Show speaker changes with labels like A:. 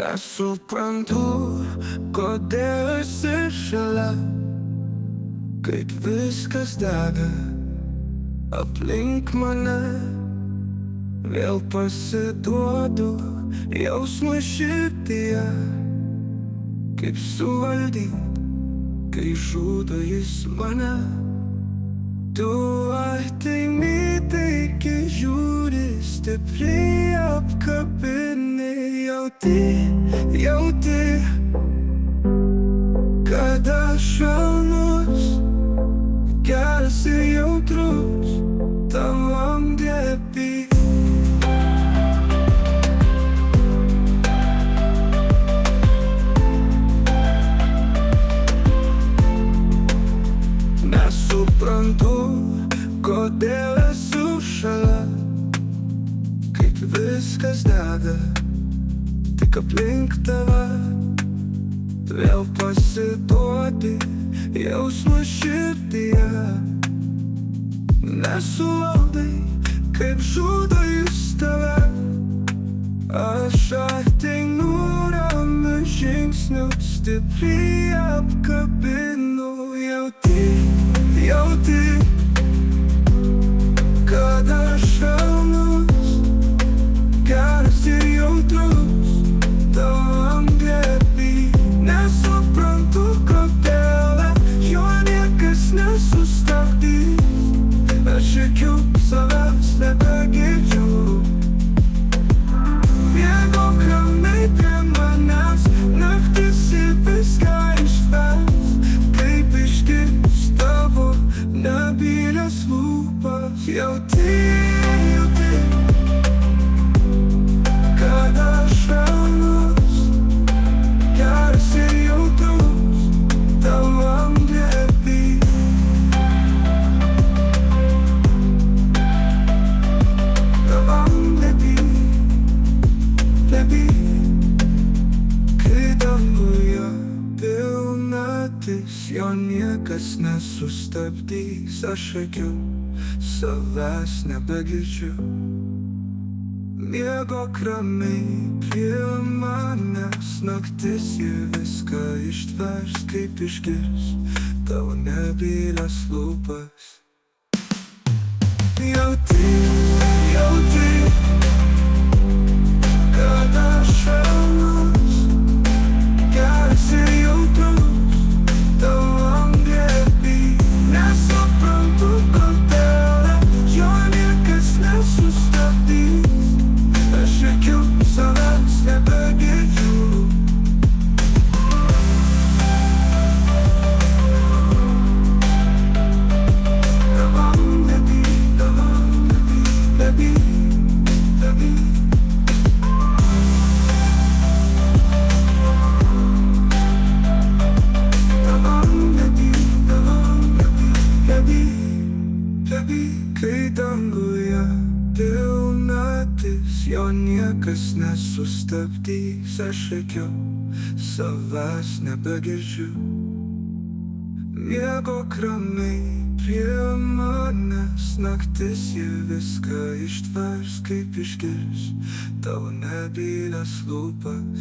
A: Nesuprantu, kodėl esi šalia, kaip viskas dega aplink mane. Vėl pasiduodu jausmui širdyje, kaip suvaldyt, kai žudo jis mane. Tu ateini, taigi žiūri, stipriai apkabini. Jauti, kad aš švelnus, geras ir jautrus tavam glėby. Nesuprantu, kodėl esu šalia, kaip viskas dega tik aplink tave. Vėl pasiduodi jausmui širdyje, nesuvaldai, kaip žudo jis tave. Aš ateinu ramiu žingsniu, stipriai apkabinu. Jauti, kad aš švelnus, geras ir jautrus tavam glėby. Nesuprantu, kodėl jo niekas nesustabdys. Aš jokių savęs nebegirdžiu. Miegok ramiai prie manęs, naktis ir viską išvers, kaip išgirs tavo nebylias lūpas. Jauti, kad aš švelnus, geras ir jautrus tavam glėby. Tavam glėby, glėby. Kai danguje pilnatis, jo niekas nesustabdys. Aš akių savęs nebegirdžiu. Miegok ramiai prie manęs, naktis ir viską ištvers, kaip išgirs tavo nebylias lūpas. Jauti, kad aš švelnus, geras ir jautrus tavam glėby. Nesuprantu, kodėl jo niekas nesustabdys. Aš jokių savęs nebegirdžiu. Tavam glėby, glėby, glėby. Tavam glėby, glėby, glėby. Kai danguje pilnatis, jo niekas nesustabdys. Aš jokių savęs nebegirdžiu. Miegok ramiai prie manęs, naktis ir viską ištvers, kaip išgirs tavo nebylias lūpas.